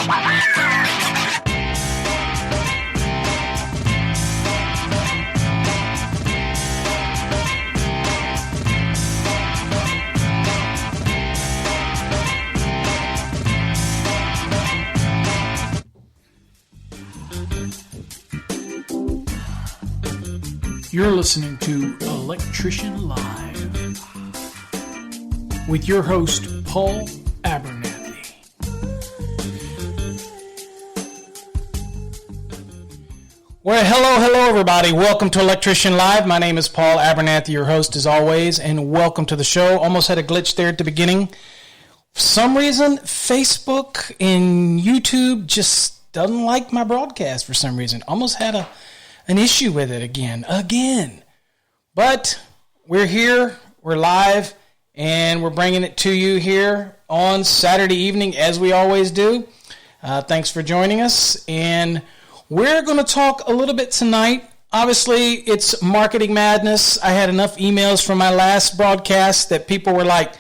You're listening to Electrician Live with your host, Paul Abernathy. Well, hello, everybody. Welcome to Electrician Live. My name is Paul Abernathy, your host as always, and welcome to the show. Almost had a glitch there at the beginning. For some reason, Facebook and YouTube just doesn't like my broadcast for some reason. Almost had an issue with it again. But we're here, we're live, and we're bringing it to you here on Saturday evening, as we always do. Thanks for joining us, and we're going to talk a little bit tonight. Obviously, it's marketing madness. I had enough emails from my last broadcast that people were like,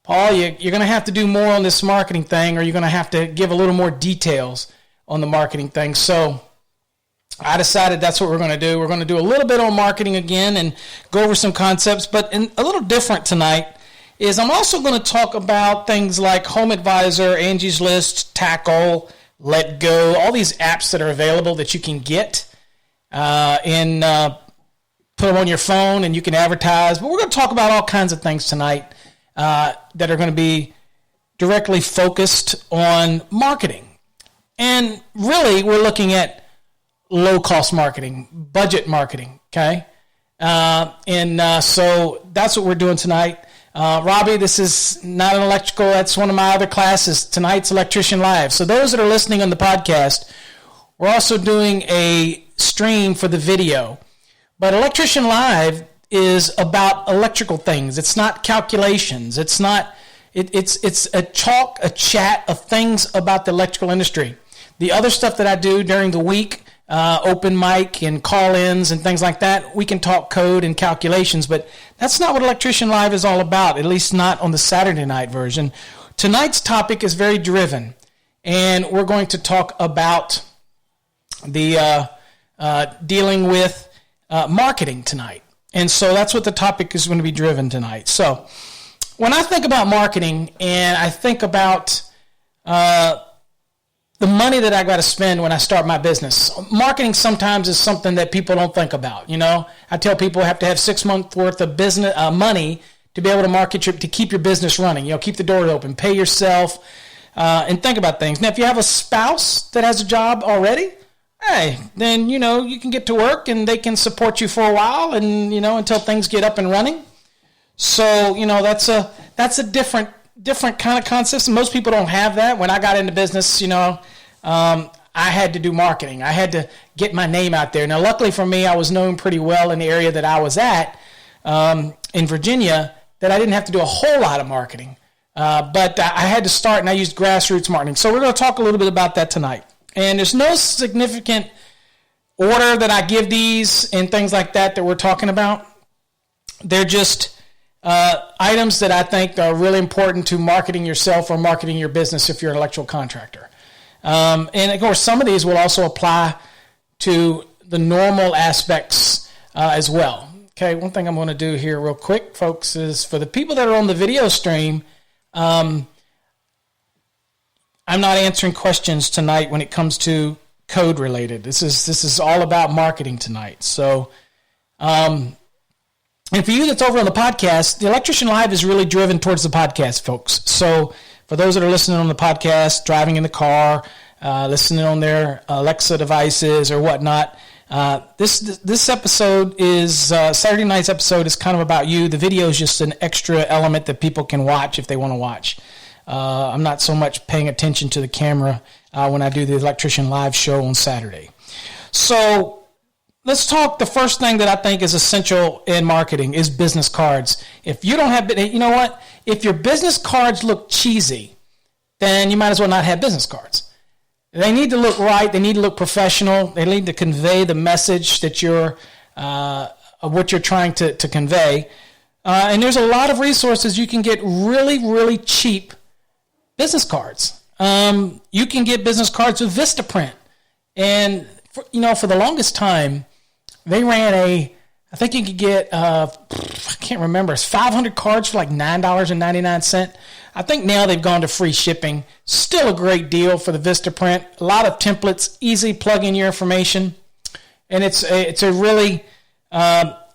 Paul, you're going to have to do more on this marketing thing, or you're going to have to give a little more details on the marketing thing. So I decided that's what we're going to do. We're going to do a little bit on marketing again and go over some concepts, but a little different tonight is I'm also going to talk about things like Home Advisor, Angie's List, Tackle, Let Go, all these apps that are available that you can get and put them on your phone and you can advertise. But we're going to talk about all kinds of things tonight that are going to be directly focused on marketing. And really, we're looking at low-cost marketing, budget marketing, okay? So that's what we're doing tonight. Robbie, this is not an electrical. That's one of my other classes. Tonight's Electrician Live. So those that are listening on the podcast, we're also doing a stream for the video. But Electrician Live is about electrical things. It's not calculations. It's not. It's a chat of things about the electrical industry. The other stuff that I do during the week, open mic and call-ins and things like that, we can talk code and calculations, but that's not what Electrician Live is all about, at least not on the Saturday night version. Tonight's topic is very driven, and we're going to talk about the dealing with marketing tonight. And so that's what the topic is going to be driven tonight. So when I think about marketing and I think about the money that I got to spend when I start my business. Marketing sometimes is something that people don't think about. You know, I tell people I have to have 6 months worth of business money to be able to market to keep your business running. You know, keep the door open, pay yourself, and think about things. Now, if you have a spouse that has a job already, hey, then you know you can get to work and they can support you for a while, and you know until things get up and running. So you know that's a different kind of concepts. Most people don't have that. When I got into business, you know, I had to do marketing. I had to get my name out there. Now, luckily for me, I was known pretty well in the area that I was at in Virginia, that I didn't have to do a whole lot of marketing. But I had to start, and I used grassroots marketing. So we're going to talk a little bit about that tonight. And there's no significant order that I give these and things like that we're talking about. They're just items that I think are really important to marketing yourself or marketing your business if you're an electrical contractor. And of course, some of these will also apply to the normal aspects as well. Okay, one thing I'm going to do here real quick, folks, is for the people that are on the video stream, I'm not answering questions tonight when it comes to code related. This is all about marketing tonight. So, and for you that's over on the podcast, the Electrician Live is really driven towards the podcast, folks. So for those that are listening on the podcast, driving in the car, listening on their Alexa devices or whatnot, this episode is, Saturday night's episode is kind of about you. The video is just an extra element that people can watch if they want to watch. I'm not so much paying attention to the camera when I do the Electrician Live show on Saturday. So let's talk. The first thing that I think is essential in marketing is business cards. If you don't have, you know what? If your business cards look cheesy, then you might as well not have business cards. They need to look right. They need to look professional. They need to convey the message that of what you're trying to convey. And there's a lot of resources you can get really, really cheap business cards. you can get business cards with Vistaprint. And, for the longest time, they ran I think you could get, I can't remember, it's 500 cards for like $9.99. I think now they've gone to free shipping. Still a great deal for the Vistaprint. A lot of templates, easy plug in your information. And it's a really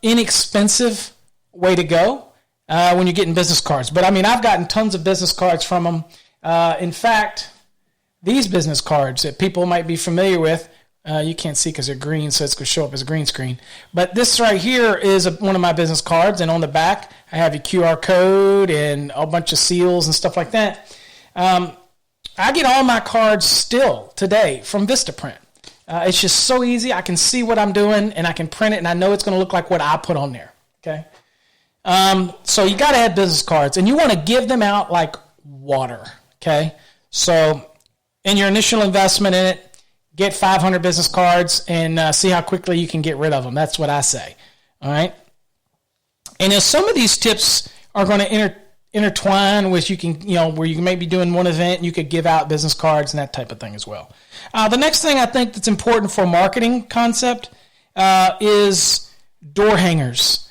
inexpensive way to go when you're getting business cards. But, I've gotten tons of business cards from them. In fact, these business cards that people might be familiar with, you can't see because they're green, so it's going to show up as a green screen. But this right here is one of my business cards, and on the back, I have a QR code and a bunch of seals and stuff like that. I get all my cards still today from Vistaprint. It's just so easy. I can see what I'm doing, and I can print it, and I know it's going to look like what I put on there. Okay. So you got to have business cards, and you want to give them out like water. Okay. So in your initial investment in it, get 500 business cards and see how quickly you can get rid of them. That's what I say. All right. And if some of these tips are going to intertwine with where you may be doing one event, and you could give out business cards and that type of thing as well. The next thing I think that's important for a marketing concept is door hangers.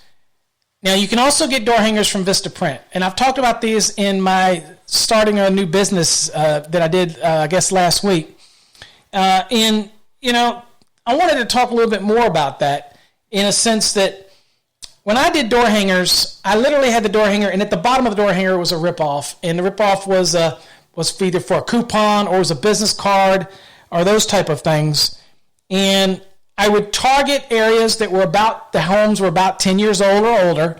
Now, you can also get door hangers from Vistaprint, and I've talked about these in my starting a new business that I did, I guess, last week. I wanted to talk a little bit more about that in a sense that when I did door hangers, I literally had the door hanger, and at the bottom of the door hanger was a ripoff, and the ripoff was either for a coupon or was a business card or those type of things. And I would target areas that were the homes were about 10 years old or older,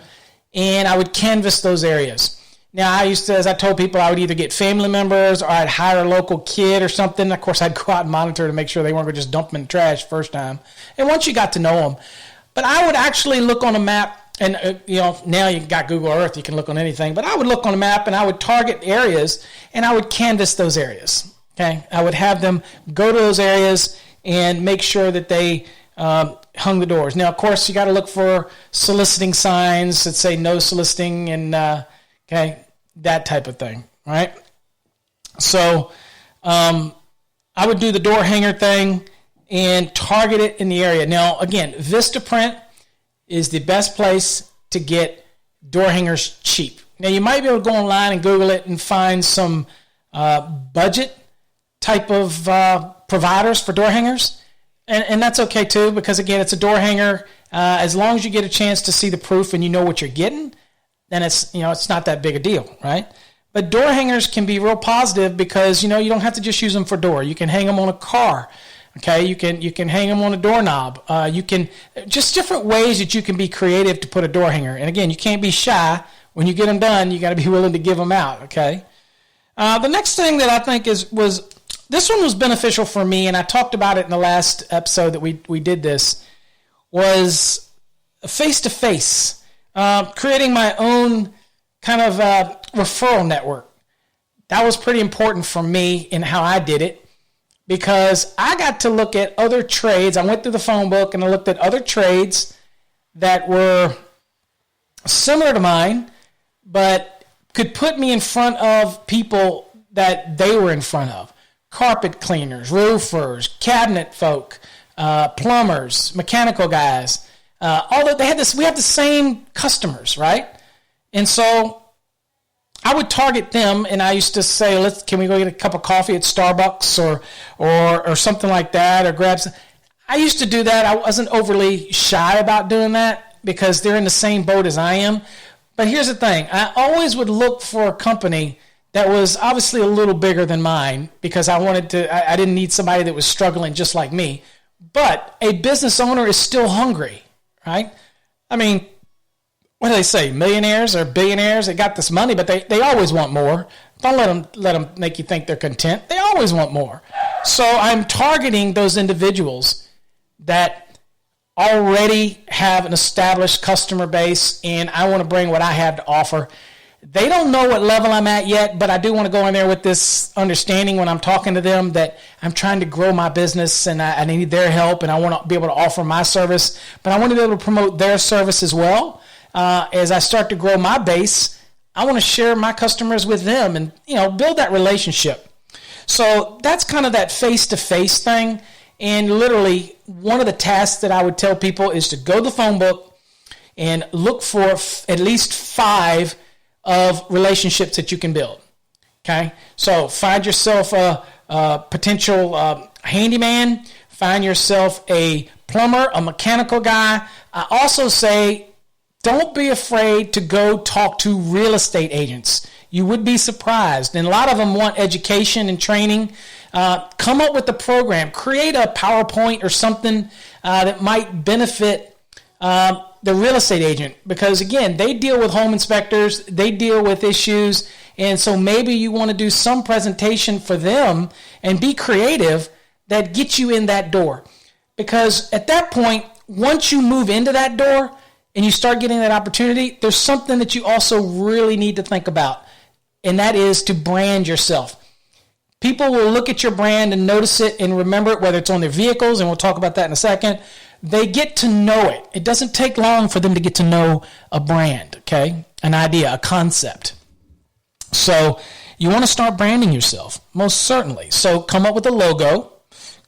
and I would canvas those areas. Now, as I told people, I would either get family members or I'd hire a local kid or something. Of course, I'd go out and monitor to make sure they weren't going to just dump them in the trash first time. And once you got to know them. But I would actually look on a map, and now you got Google Earth, you can look on anything. But I would look on a map, and I would target areas, and I would canvas those areas. Okay, I would have them go to those areas and make sure that they hung the doors. Now, of course, you got to look for soliciting signs that say no soliciting and that type of thing, right? So I would do the door hanger thing and target it in the area. Now, again, Vistaprint is the best place to get door hangers cheap. Now, you might be able to go online and Google it and find some budget type of providers for door hangers. And that's okay too, because again, it's a door hanger. As long as you get a chance to see the proof and you know what you're getting, then it's not that big a deal, right? But door hangers can be real positive because you don't have to just use them for door. You can hang them on a car, okay? You can hang them on a doorknob. You can just different ways that you can be creative to put a door hanger. And again, you can't be shy. When you get them done, you got to be willing to give them out, okay? The next thing that I think was this one was beneficial for me, and I talked about it in the last episode that we did this, was face-to-face. Creating my own kind of referral network. That was pretty important for me in how I did it because I got to look at other trades. I went through the phone book and I looked at other trades that were similar to mine, but could put me in front of people that they were in front of. Carpet cleaners, roofers, cabinet folk, plumbers, mechanical guys. Although we have the same customers, right? And so I would target them, and I used to say, can we go get a cup of coffee at Starbucks or something like that, or grab some. I used to do that. I wasn't overly shy about doing that because they're in the same boat as I am. But here's the thing. I always would look for a company that was obviously a little bigger than mine because I didn't need somebody that was struggling just like me. But a business owner is still hungry. Right? I mean, what do they say? Millionaires or billionaires, they got this money, but they always want more. Don't let them make you think they're content. They always want more. So I'm targeting those individuals that already have an established customer base, and I want to bring what I have to offer. They don't know what level I'm at yet, but I do want to go in there with this understanding when I'm talking to them that I'm trying to grow my business and I need their help and I want to be able to offer my service, but I want to be able to promote their service as well. As I start to grow my base, I want to share my customers with them and build that relationship. So that's kind of that face-to-face thing. And literally, one of the tasks that I would tell people is to go to the phone book and look for at least 5 of relationships that you can build. Okay? So find yourself a potential handyman. Find yourself a plumber, a mechanical guy. I also say, don't be afraid to go talk to real estate agents. You would be surprised. And a lot of them want education and training. Come up with a program. Create a PowerPoint or something that might benefit the real estate agent. Because, again, they deal with home inspectors. They deal with issues. And so maybe you want to do some presentation for them and be creative that gets you in that door. Because at that point, once you move into that door and you start getting that opportunity, there's something that you also really need to think about, and that is to brand yourself. People will look at your brand and notice it and remember it, whether it's on their vehicles, and we'll talk about that in a second. They get to know it. It doesn't take long for them to get to know a brand, okay? An idea, a concept. So you want to start branding yourself, most certainly. So come up with a logo.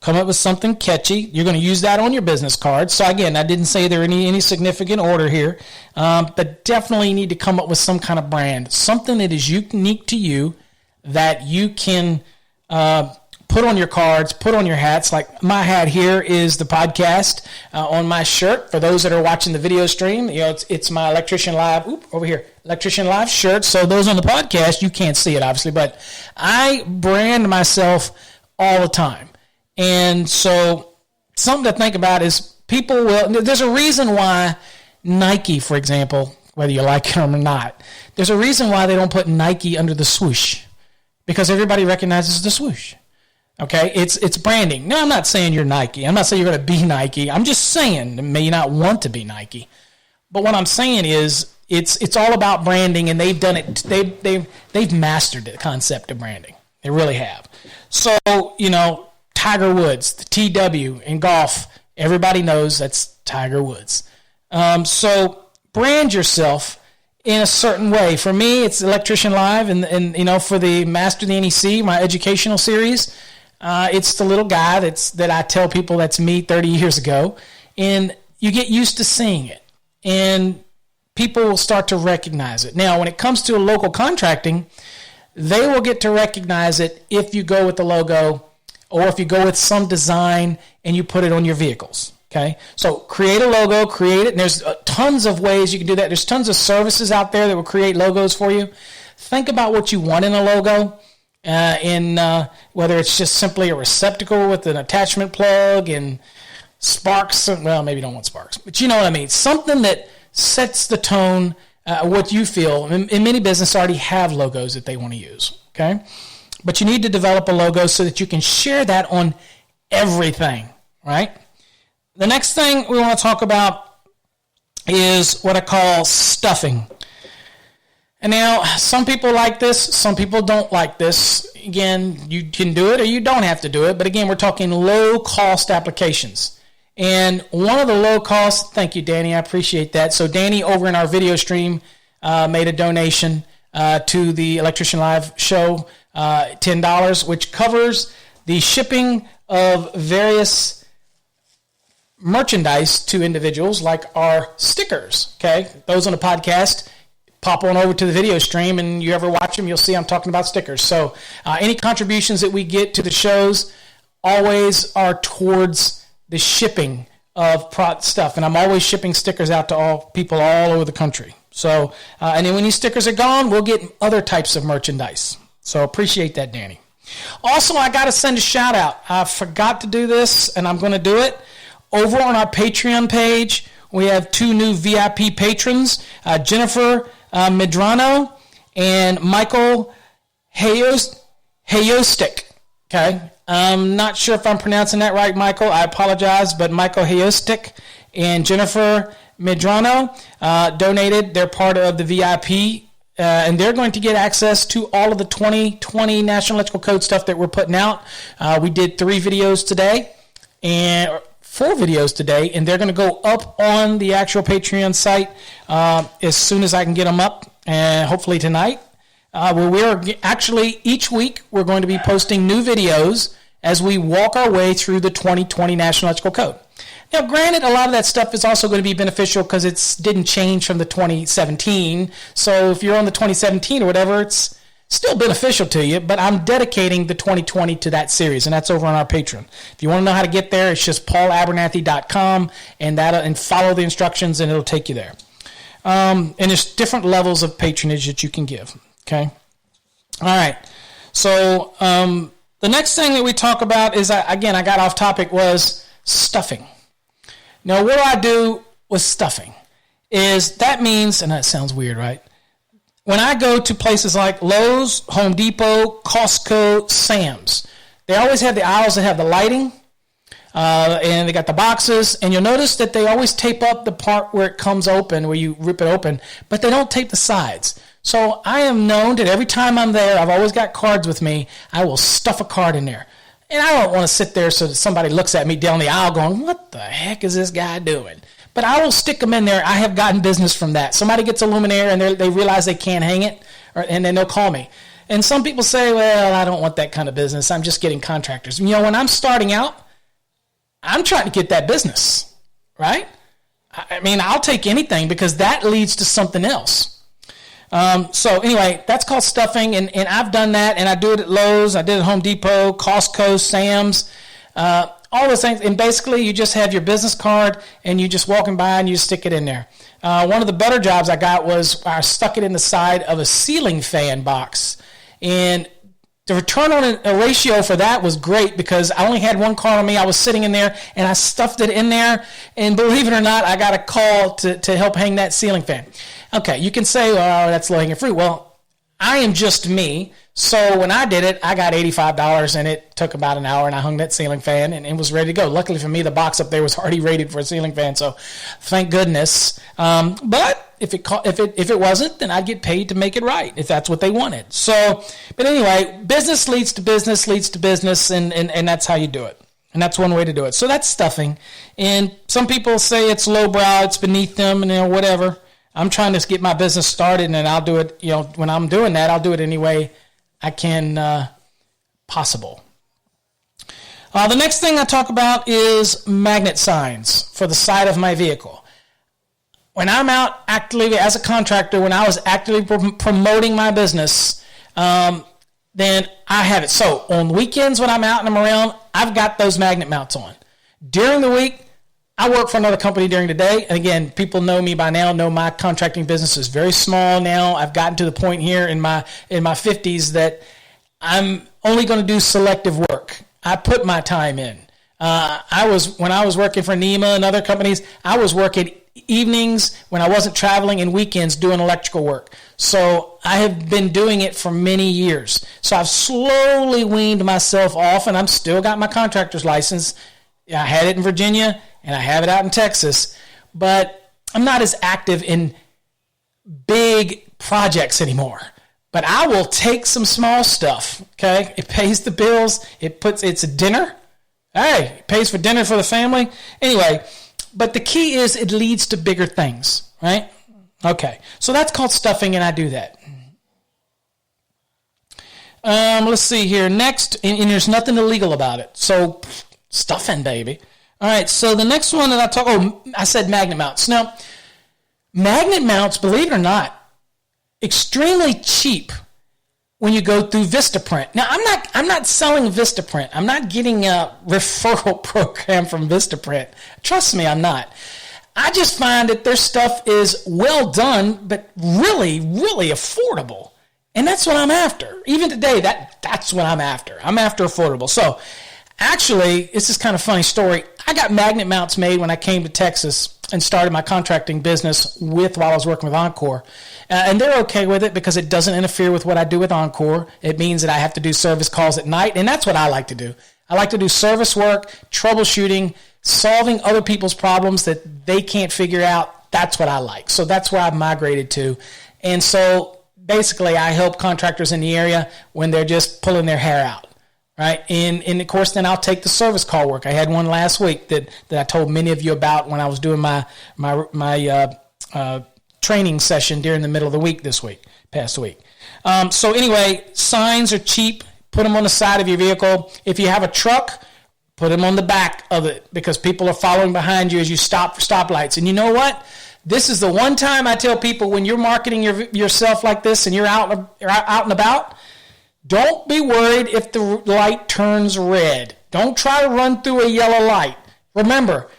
Come up with something catchy. You're going to use that on your business card. So again, I didn't say there any significant order here, but definitely need to come up with some kind of brand, something that is unique to you that you can put on your cards, put on your hats. Like my hat here is the podcast on my shirt. For those that are watching the video stream, it's my Electrician Live, over here, Electrician Live shirt. So those on the podcast, you can't see it obviously, but I brand myself all the time. And so something to think about is there's a reason why Nike, for example, whether you like them or not, there's a reason why they don't put Nike under the swoosh, because everybody recognizes the swoosh. Okay, it's branding. No, I'm not saying you're Nike. I'm not saying you're going to be Nike. I'm just saying you may not want to be Nike. But what I'm saying is it's all about branding, and they've done it. They've mastered the concept of branding. They really have. So, Tiger Woods, the TW in golf, everybody knows that's Tiger Woods. So brand yourself in a certain way. For me, it's Electrician Live, and for the Master the NEC, my educational series, it's the little guy that I tell people that's me 30 years ago, and you get used to seeing it, and people will start to recognize it. Now, when it comes to local contracting, they will get to recognize it if you go with the logo, or if you go with some design and you put it on your vehicles, okay? So create a logo, create it, and there's tons of ways you can do that. There's tons of services out there that will create logos for you. Think about what you want in a logo, whether it's just simply a receptacle with an attachment plug and sparks. Well, maybe you don't want sparks, but you know what I mean. Something that sets the tone, what you feel. And many businesses already have logos that they want to use, okay? But you need to develop a logo so that you can share that on everything, right? The next thing we want to talk about is what I call stuffing. And now, some people like this, some people don't like this. Again, you can do it or you don't have to do it. But again, we're talking low-cost applications. And one of the low-cost, thank you, Danny, I appreciate that. So Danny, over in our video stream, made a donation to the Electrician Live show, $10, which covers the shipping of various merchandise to individuals, like our stickers, okay? Those on the podcast, pop on over to the video stream, and you ever watch them, you'll see I'm talking about stickers. So any contributions that we get to the shows always are towards the shipping of stuff, and I'm always shipping stickers out to all people all over the country. So, and then when these stickers are gone, we'll get other types of merchandise. So appreciate that, Danny. Also, I got to send a shout out. I forgot to do this, and I'm going to do it. Over on our Patreon page, we have 2 new VIP patrons, Jennifer Medrano and Michael Hayostik. Okay, I'm not sure if I'm pronouncing that right, Michael. I apologize, but Michael Hayostik and Jennifer Medrano donated. They're part of the VIP, and they're going to get access to all of the 2020 National Electrical Code stuff that we're putting out. We did 3 videos today, and 4 videos today, and they're going to go up on the actual Patreon site as soon as I can get them up, and hopefully tonight. where we're actually each week we're going to be posting new videos as we walk our way through the 2020 National Electrical Code. Now, granted, a lot of that stuff is also going to be beneficial because it didn't change from the 2017. So if you're on the 2017 or whatever, it's still beneficial to you, but I'm dedicating the 2020 to that series, and that's over on our Patreon. If you want to know how to get there, it's just paulabernathy.com, and follow the instructions, and it'll take you there. And there's different levels of patronage that you can give, okay? All right. So the next thing that we talk about is, I got off topic, was stuffing. Now, what I do with stuffing is that means, and that sounds weird, right? When I go to places like Lowe's, Home Depot, Costco, Sam's, they always have the aisles that have the lighting, and they got the boxes, and you'll notice that they always tape up the part where it comes open, where you rip it open, but they don't tape the sides. So I am known that every time I'm there, I've always got cards with me, I will stuff a card in there. And I don't want to sit there so that somebody looks at me down the aisle going, what the heck is this guy doing? But I will stick them in there. I have gotten business from that. Somebody gets a luminaire and they realize they can't hang it, and then they'll call me. And some people say, well, I don't want that kind of business. I'm just getting contractors. You know, when I'm starting out, I'm trying to get that business, right? I mean, I'll take anything because that leads to something else. So anyway, that's called stuffing, and I've done that, and I do it at Lowe's. I did it at Home Depot, Costco, Sam's, all those things. And basically, you just have your business card, and you just walking by, and you stick it in there. One of the better jobs I got was I stuck it in the side of a ceiling fan box. And the return on a ratio for that was great because I only had one card on me. I was sitting in there, and I stuffed it in there. And believe it or not, I got a call to help hang that ceiling fan. Okay, you can say, oh, that's low-hanging fruit. Well, I am just me. So when I did it, I got $85, and it took about an hour, and I hung that ceiling fan, and it was ready to go. Luckily for me, the box up there was already rated for a ceiling fan, so thank goodness. But if it wasn't, then I'd get paid to make it right, if that's what they wanted. So, but anyway, business leads to business, and that's how you do it. And that's one way to do it. So that's stuffing. And some people say it's lowbrow, it's beneath them, and whatever. I'm trying to get my business started, and I'll do it, when I'm doing that, I'll do it any way I can possible. The next thing I talk about is magnet signs for the side of my vehicle. When I'm out actively as a contractor, when I was actively promoting my business, then I have it. So on weekends when I'm out and I'm around, I've got those magnet mounts on. During the week, I work for another company during the day. And again, people know me by now, know my contracting business is very small now. I've gotten to the point here in my 50s that I'm only going to do selective work. I put my time in. When I was working for NEMA and other companies, I was working evenings when I wasn't traveling and weekends doing electrical work. So I have been doing it for many years. So I've slowly weaned myself off, and I'm still got my contractor's license. I had it in Virginia, and I have it out in Texas, but I'm not as active in big projects anymore. But I will take some small stuff, okay? It pays the bills. It's a dinner. Hey, it pays for dinner for the family. Anyway, but the key is it leads to bigger things, right? Okay, so that's called stuffing, and I do that. Let's see here. Next, and there's nothing illegal about it. So stuffing, baby. All right, so the next one that I said magnet mounts. Now, magnet mounts, believe it or not, extremely cheap when you go through Vistaprint. Now, I'm not selling Vistaprint. I'm not getting a referral program from Vistaprint. Trust me, I'm not. I just find that their stuff is well done, but really, really affordable. And that's what I'm after. Even today, that's what I'm after. I'm after affordable. So, actually, this is kind of a funny story. I got magnet mounts made when I came to Texas and started my contracting business while I was working with Encore. And they're okay with it because it doesn't interfere with what I do with Encore. It means that I have to do service calls at night, and that's what I like to do. I like to do service work, troubleshooting, solving other people's problems that they can't figure out. That's what I like. So that's where I've migrated to. And so basically I help contractors in the area when they're just pulling their hair out. Right, and of course, then I'll take the service call work. I had one last week that I told many of you about when I was doing my training session during the middle of the week past week. So anyway, signs are cheap. Put them on the side of your vehicle. If you have a truck, put them on the back of it because people are following behind you as you stop for stoplights. And you know what? This is the one time I tell people when you're marketing yourself like this and you're out and about, don't be worried if the light turns red. Don't try to run through a yellow light. Remember,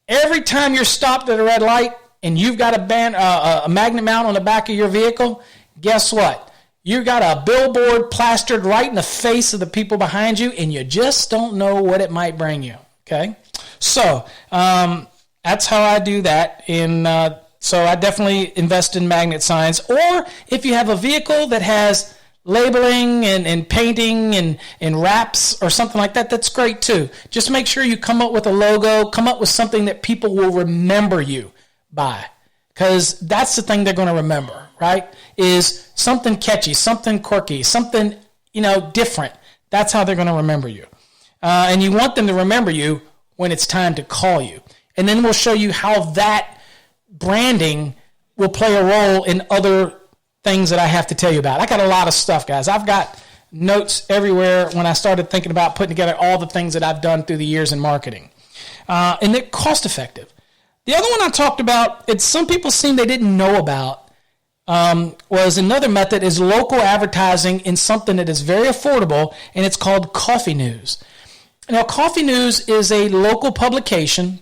every time you're stopped at a red light and you've got a magnet mount on the back of your vehicle, guess what? You got a billboard plastered right in the face of the people behind you, and you just don't know what it might bring you. Okay? So, that's how I do that. So I definitely invest in magnet signs. Or if you have a vehicle that has labeling and painting and wraps or something like that, that's great too. Just make sure you come up with a logo, come up with something that people will remember you by. Because that's the thing they're going to remember, right? Is something catchy, something quirky, something, different. That's how they're going to remember you. And you want them to remember you when it's time to call you. And then we'll show you how that branding will play a role in other things that I have to tell you about. I got a lot of stuff, guys. I've got notes everywhere when I started thinking about putting together all the things that I've done through the years in marketing. And they're cost effective. The other one I talked about, some people seem they didn't know about, was another method is local advertising in something that is very affordable, and it's called Coffee News. Now, Coffee News is a local publication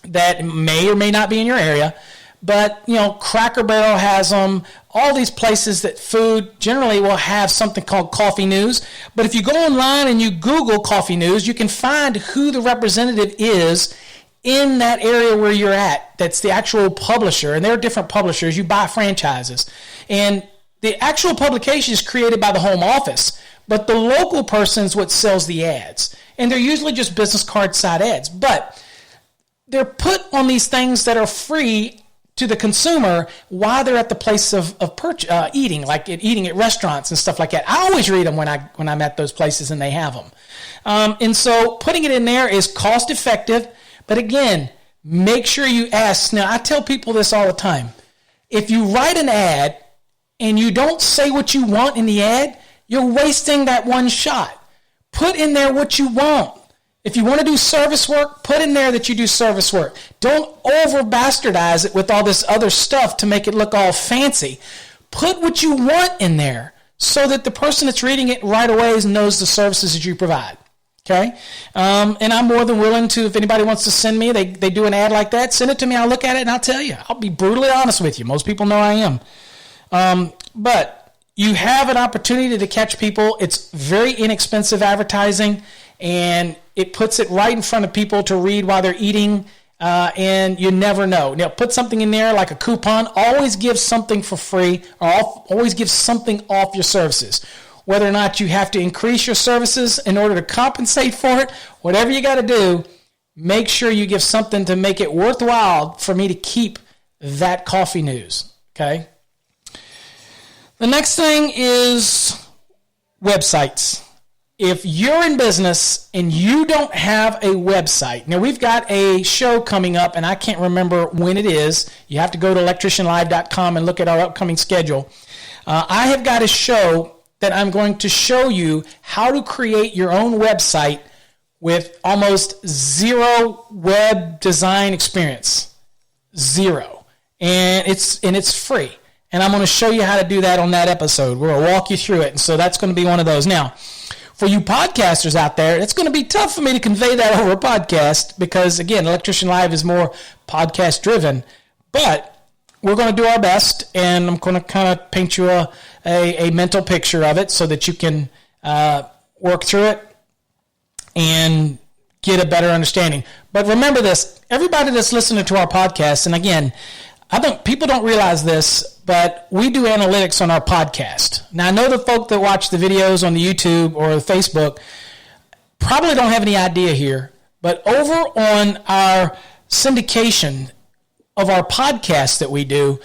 that may or may not be in your area, but, Cracker Barrel has them. All these places that food generally will have something called Coffee News. But if you go online and you Google Coffee News, you can find who the representative is in that area where you're at. That's the actual publisher. And there are different publishers. You buy franchises. And the actual publication is created by the home office, but the local person is what sells the ads. And they're usually just business card side ads. But they're put on these things that are free to the consumer while they're at the place of eating, like eating at restaurants and stuff like that. I always read them when I'm at those places and they have them. And so putting it in there is cost effective. But again, make sure you ask. Now, I tell people this all the time. If you write an ad and you don't say what you want in the ad, you're wasting that one shot. Put in there what you want. If you want to do service work, put in there that you do service work. Don't over bastardize it with all this other stuff to make it look all fancy. Put what you want in there so that the person that's reading it right away knows the services that you provide. Okay? And I'm more than willing to, if anybody wants to send me, they do an ad like that, send it to me, I'll look at it and I'll tell you. I'll be brutally honest with you. Most people know I am. But you have an opportunity to catch people. It's very inexpensive advertising, and it puts it right in front of people to read while they're eating, and you never know. Now, put something in there like a coupon. Always give something for free, or always give something off your services. Whether or not you have to increase your services in order to compensate for it, whatever you got to do, make sure you give something to make it worthwhile for me to keep that Coffee News, okay? The next thing is websites. If you're in business and you don't have a website, now we've got a show coming up, and I can't remember when it is. You have to go to electricianlive.com and look at our upcoming schedule. I have got a show that I'm going to show you how to create your own website with almost zero web design experience. Zero. And it's free. And I'm going to show you how to do that on that episode. We'll walk you through it. And so that's going to be one of those. Now, for you podcasters out there, it's going to be tough for me to convey that over a podcast because, again, Electrician Live is more podcast driven. But we're going to do our best, and I'm going to kind of paint you a mental picture of it so that you can work through it and get a better understanding. But remember this, everybody that's listening to our podcast, and again, people don't realize this, but we do analytics on our podcast. Now, I know the folk that watch the videos on the YouTube or the Facebook probably don't have any idea here, but over on our syndication of our podcast that we do,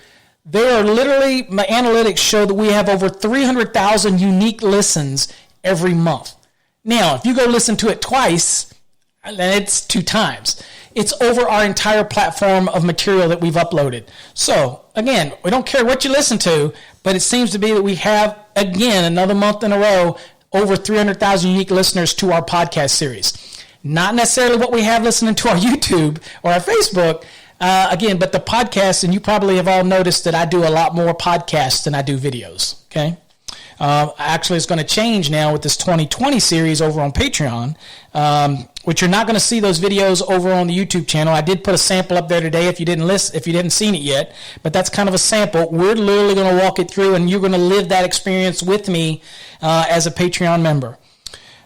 there are literally, my analytics show that we have over 300,000 unique listens every month. Now, if you go listen to it twice, then it's 2 times. it's over our entire platform of material that we've uploaded. So, again, we don't care what you listen to, but it seems to be that we have, again, another month in a row, over 300,000 unique listeners to our podcast series. Not necessarily what we have listening to our YouTube or our Facebook, again, but the podcast, and you probably have all noticed that I do a lot more podcasts than I do videos, okay? Actually, it's going to change now with this 2020 series over on Patreon, which you're not going to see those videos over on the YouTube channel. I did put a sample up there today if you didn't seen it yet, but that's kind of a sample. We're literally going to walk it through, and you're going to live that experience with me as a Patreon member.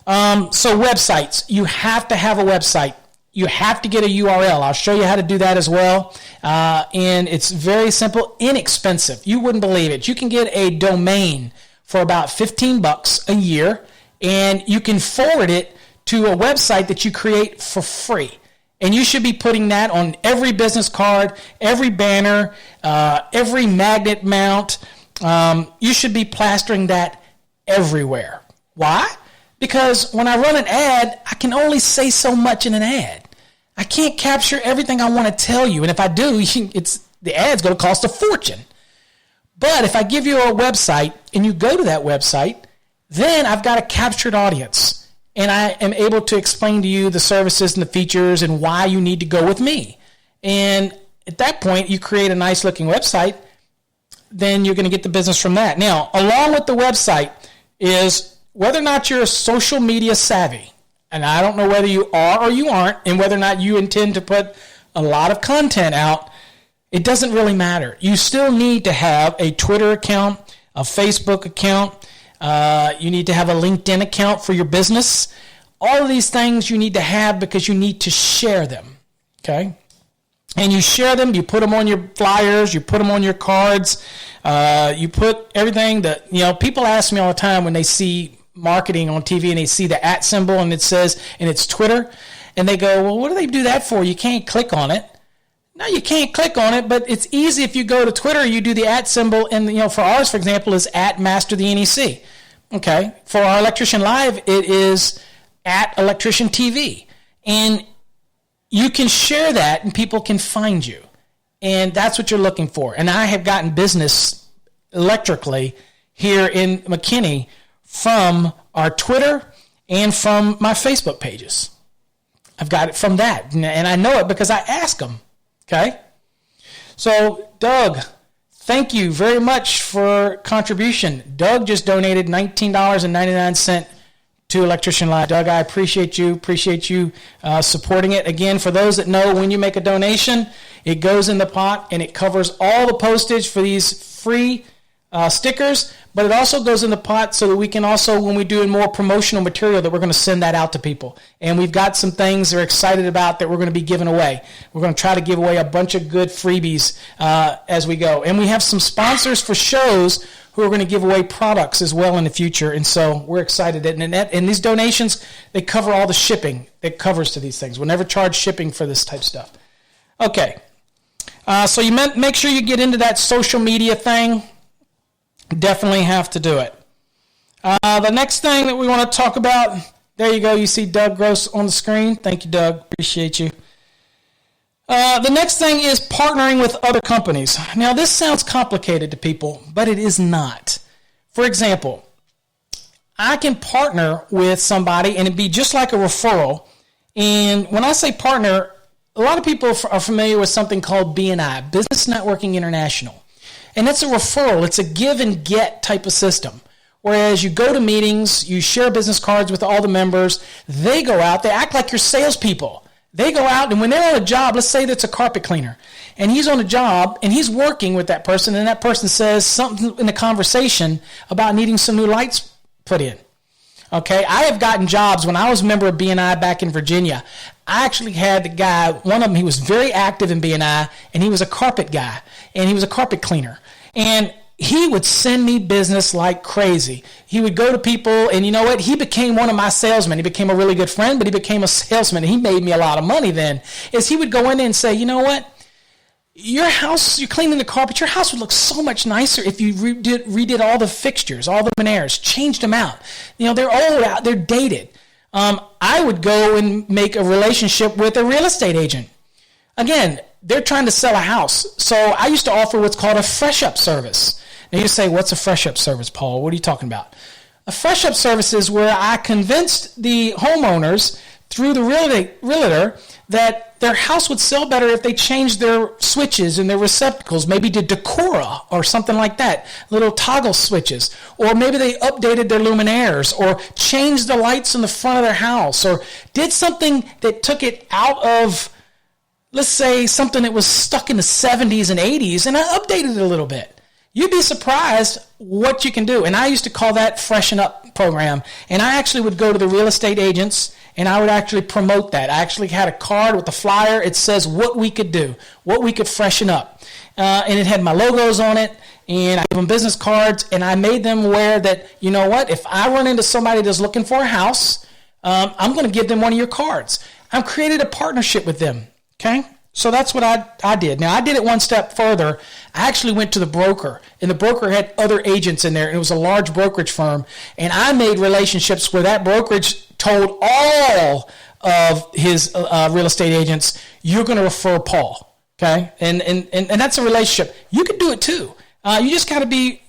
So websites, you have to have a website. You have to get a URL. I'll show you how to do that as well. And it's very simple, inexpensive. You wouldn't believe it. You can get a domain for about $15 a year, and you can forward it to a website that you create for free. And you should be putting that on every business card, every banner, every magnet mount. You should be plastering that everywhere. Why? Because when I run an ad, I can only say so much in an ad. I can't capture everything I want to tell you. And if I do, the ad's going to cost a fortune. But if I give you a website and you go to that website, then I've got a captured audience. And I am able to explain to you the services and the features and why you need to go with me. And at that point, you create a nice looking website, then you're going to get the business from that. Now, along with the website is whether or not you're social media savvy. And I don't know whether you are or you aren't, and whether or not you intend to put a lot of content out. It doesn't really matter. You still need to have a Twitter account, a Facebook account. You need to have a LinkedIn account for your business. All of these things you need to have because you need to share them, okay? And you share them, you put them on your flyers, you put them on your cards, you put everything that, people ask me all the time when they see marketing on TV and they see the @ symbol and it says, and it's Twitter, and they go, well, what do they do that for? You can't click on it. No, you can't click on it, but it's easy if you go to Twitter, you do the @ symbol, and for ours, for example, is @MasterTheNEC. Okay, for our Electrician Live, it is @Electrician TV, and you can share that, and people can find you, and that's what you're looking for. And I have gotten business electrically here in McKinney from our Twitter and from my Facebook pages. I've got it from that, and I know it because I ask them. Okay, so Doug, thank you very much for contribution. Doug just donated $19.99 to Electrician Live. Doug, I appreciate you supporting it. Again, for those that know, when you make a donation, it goes in the pot and it covers all the postage for these free stickers, but it also goes in the pot so that we can also, when we do more promotional material, that we're going to send that out to people. And we've got some things they're excited about that we're going to be giving away. We're going to try to give away a bunch of good freebies as we go. And we have some sponsors for shows who are going to give away products as well in the future. And so we're excited. And these donations, they cover all the shipping that covers to these things. We'll never charge shipping for this type stuff. Okay. So you make sure you get into that social media thing. Definitely have to do it. The next thing that we want to talk about, there you go. You see Doug Gross on the screen. Thank you, Doug. Appreciate you. The next thing is partnering with other companies. Now, this sounds complicated to people, but it is not. For example, I can partner with somebody, and it'd be just like a referral. And when I say partner, a lot of people are familiar with something called BNI, Business Networking International. And it's a referral. It's a give and get type of system. Whereas you go to meetings, you share business cards with all the members. They go out. They act like you're salespeople. They go out, and when they're on a job, let's say that's a carpet cleaner, and he's on a job, and he's working with that person, and that person says something in the conversation about needing some new lights put in. Okay, I have gotten jobs when I was a member of BNI back in Virginia. I actually had the guy, one of them, he was very active in BNI, and he was a carpet guy, and he was a carpet cleaner. And he would send me business like crazy. He would go to people, and you know what? He became one of my salesmen. He became a really good friend, but he became a salesman, and he made me a lot of money then. Is he would go in there and say, you know what? Your house, you're cleaning the carpet, your house would look so much nicer if you redid all the fixtures, all the luminaires, changed them out. You know, they're old out, they're dated. I would go and make a relationship with a real estate agent. Again, they're trying to sell a house. So I used to offer what's called a fresh up service. Now you say, what's a fresh up service, Paul? What are you talking about? A fresh up service is where I convinced the homeowners through the realtor that their house would sell better if they changed their switches and their receptacles, maybe to Decora or something like that, little toggle switches, or maybe they updated their luminaires or changed the lights in the front of their house or did something that took it out of, let's say, something that was stuck in the 70s and 80s, and I updated it a little bit. You'd be surprised what you can do. And I used to call that Freshen Up program. And I actually would go to the real estate agents and I would actually promote that. I actually had a card with a flyer. It says what we could do, what we could freshen up. And it had my logos on it. And I gave them business cards. And I made them aware that, you know what, if I run into somebody that's looking for a house, I'm going to give them one of your cards. I've created a partnership with them. Okay? So that's what I did. Now, I did it one step further. I actually went to the broker, and the broker had other agents in there, and it was a large brokerage firm. And I made relationships where that brokerage told all of his real estate agents, you're going to refer Paul, okay? And that's a relationship. You can do it too. You just got to be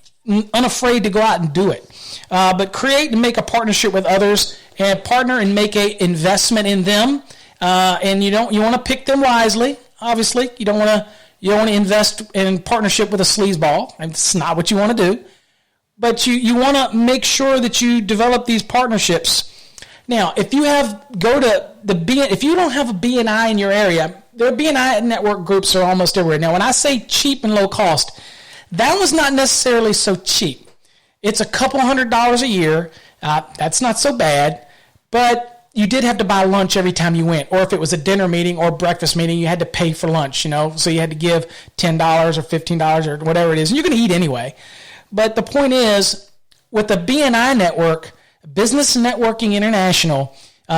unafraid to go out and do it. But create and make a partnership with others, and partner and make an investment in them. And you want to pick them wisely. Obviously, you don't want to invest in partnership with a sleazeball. It's not what you want to do. But you want to make sure that you develop these partnerships. Now, if you if you don't have a BNI in your area, there are BNI network groups are almost everywhere. Now, when I say cheap and low cost, that was not necessarily so cheap. It's a couple $100 a year. That's not so bad, but you did have to buy lunch every time you went, or if it was a dinner meeting or breakfast meeting, you had to pay for lunch, so you had to give $10 or $15 or whatever it is, and you're going to eat anyway. But the point is, with the BNI network, Business Networking International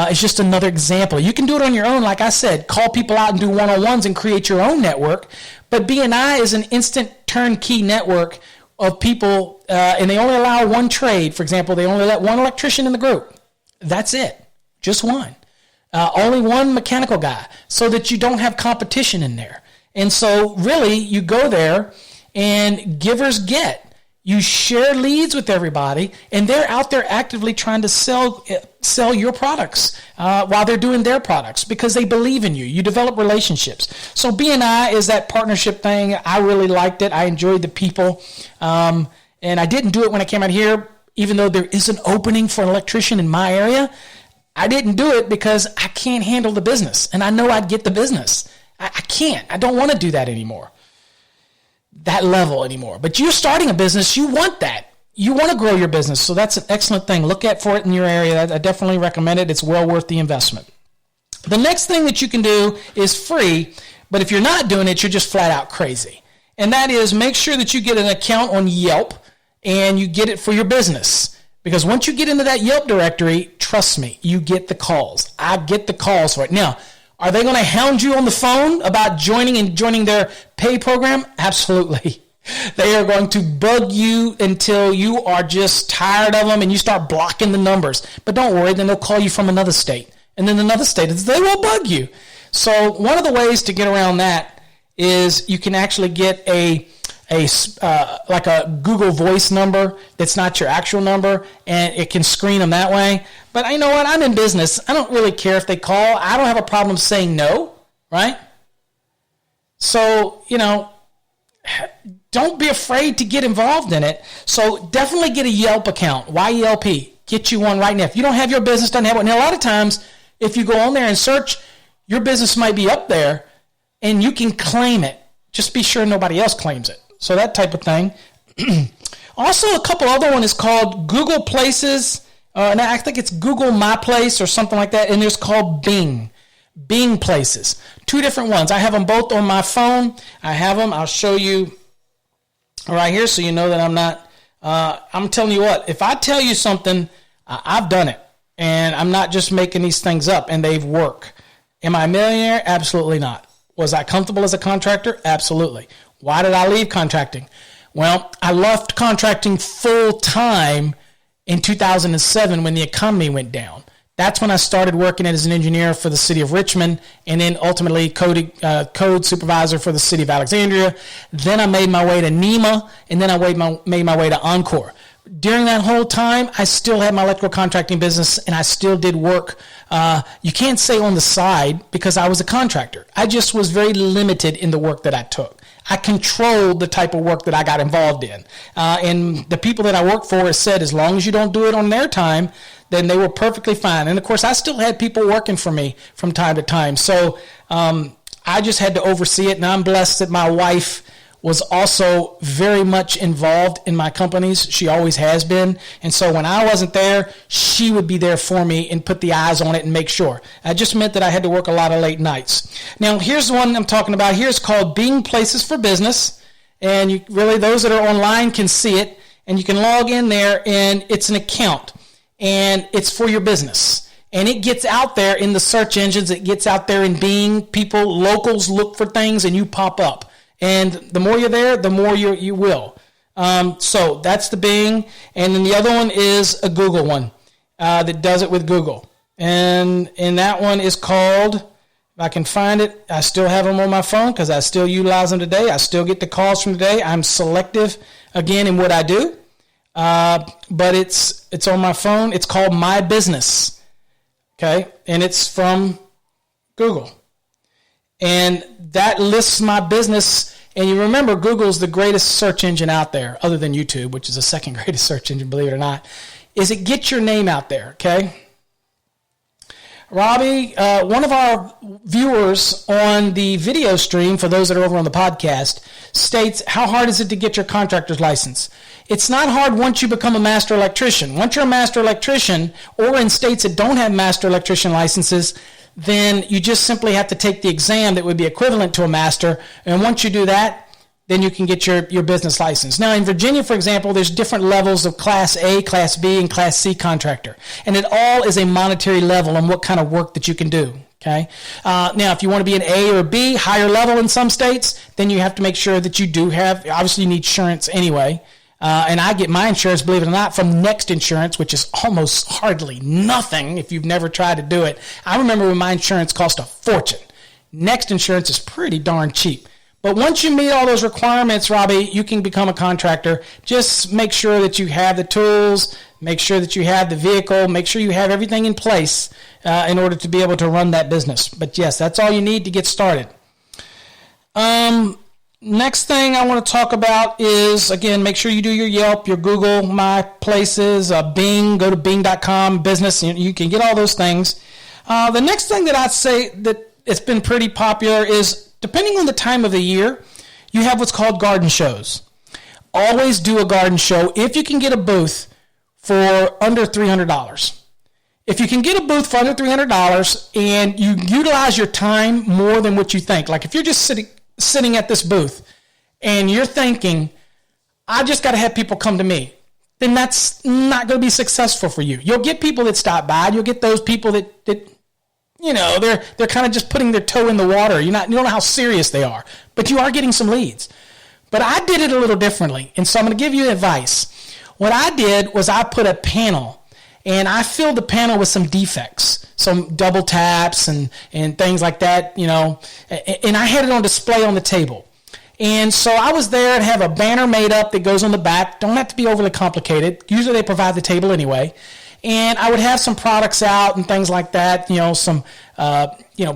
is just another example. You can do it on your own, like I said, call people out and do one-on-ones and create your own network, but BNI is an instant turnkey network of people, and they only allow one trade. For example, they only let one electrician in the group. That's it. Just one. Only one mechanical guy, so that you don't have competition in there. And so really you go there and givers get. You share leads with everybody, and they're out there actively trying to sell your products while they're doing their products because they believe in you. You develop relationships. So BNI is that partnership thing. I really liked it. I enjoyed the people. And I didn't do it when I came out here, even though there is an opening for an electrician in my area. I didn't do it because I can't handle the business, and I know I'd get the business. I can't. I don't want to do that anymore, that level anymore. But you're starting a business. You want that. You want to grow your business, so that's an excellent thing. Look for it in your area. I definitely recommend it. It's well worth the investment. The next thing that you can do is free, but if you're not doing it, you're just flat out crazy. And that is make sure that you get an account on Yelp, and you get it for your business. Because once you get into that Yelp directory, trust me, you get the calls. I get the calls for it. Now, are they going to hound you on the phone about joining their pay program? Absolutely. They are going to bug you until you are just tired of them and you start blocking the numbers. But don't worry, then they'll call you from another state. And then another state, they will bug you. So one of the ways to get around that is you can actually get like a Google Voice number that's not your actual number, and it can screen them that way. But you know what? I'm in business. I don't really care if they call. I don't have a problem saying no, right? So, don't be afraid to get involved in it. So definitely get a Yelp account, YELP. Get you one right now. If you don't have your business, doesn't have one. Now, a lot of times, if you go on there and search, your business might be up there, and you can claim it. Just be sure nobody else claims it. So that type of thing. Also, a couple other one is called Google Places. And I think it's Google My Place or something like that. And there's called Bing. Bing Places. Two different ones. I have them both on my phone. I have them. I'll show you right here so you know that I'm not. I'm telling you what. If I tell you something, I've done it. And I'm not just making these things up. And they've worked. Am I a millionaire? Absolutely not. Was I comfortable as a contractor? Absolutely. Why did I leave contracting? Well, I left contracting full time in 2007 when the economy went down. That's when I started working as an engineer for the city of Richmond, and then ultimately code supervisor for the city of Alexandria. Then I made my way to NEMA, and then I made my way to Encore. During that whole time, I still had my electrical contracting business, and I still did work. You can't say on the side because I was a contractor. I just was very limited in the work that I took. I controlled the type of work that I got involved in. And the people that I worked for said, as long as you don't do it on their time, then they were perfectly fine. And of course, I still had people working for me from time to time. So I just had to oversee it. And I'm blessed that my wife was also very much involved in my companies. She always has been. And so when I wasn't there, she would be there for me and put the eyes on it and make sure. It just meant that I had to work a lot of late nights. Now, here's the one I'm talking about. Here's called Bing Places for Business. And those that are online can see it. And you can log in there, and it's an account. And it's for your business. And it gets out there in the search engines. It gets out there in Bing. Locals look for things, and you pop up. And the more you're there, the more you will. So that's the Bing. And then the other one is a Google one that does it with Google. And that one is called, if I can find it, I still have them on my phone because I still utilize them today. I still get the calls from today. I'm selective, again, in what I do. But it's on my phone. It's called My Business. Okay. And it's from Google. And that lists my business. And you remember, Google's the greatest search engine out there, other than YouTube, which is the second greatest search engine, believe it or not, is it gets your name out there, okay? Robbie, one of our viewers on the video stream, for those that are over on the podcast, states, how hard is it to get your contractor's license? It's not hard once you become a master electrician. Once you're a master electrician, or in states that don't have master electrician licenses, then you just simply have to take the exam that would be equivalent to a master. And once you do that, then you can get your business license. Now, in Virginia, for example, there's different levels of Class A, Class B, and Class C contractor. And it all is a monetary level on what kind of work that you can do. Okay. Now, if you want to be an A or B, higher level in some states, then you have to make sure that you do have, obviously you need insurance anyway. And I get my insurance, believe it or not, from Next Insurance, which is almost hardly nothing if you've never tried to do it. I remember when my insurance cost a fortune. Next Insurance is pretty darn cheap. But once you meet all those requirements, Robbie, you can become a contractor. Just make sure that you have the tools, make sure that you have the vehicle, make sure you have everything in place in order to be able to run that business. But yes, that's all you need to get started. Next thing I want to talk about is, again, make sure you do your Yelp, your Google, My Places, Bing, go to bing.com, business, you can get all those things. The next thing that I'd say that it's been pretty popular is, depending on the time of the year, you have what's called garden shows. Always do a garden show if you can get a booth for under $300. If you can get a booth for under $300 and you utilize your time more than what you think, like if you're just sitting at this booth and you're thinking, I just got to have people come to me, then that's not going to be successful for you. You'll get people that stop by. You'll get those people that they're kind of just putting their toe in the water. You don't know how serious they are, but you are getting some leads. But I did it a little differently, and so I'm going to give you advice. What I did was I put a panel, and I filled the panel with some defects, some double taps and things like that, and I had it on display on the table. And so I was there and have a banner made up that goes on the back. Don't have to be overly complicated. Usually they provide the table anyway. And I would have some products out and things like that, some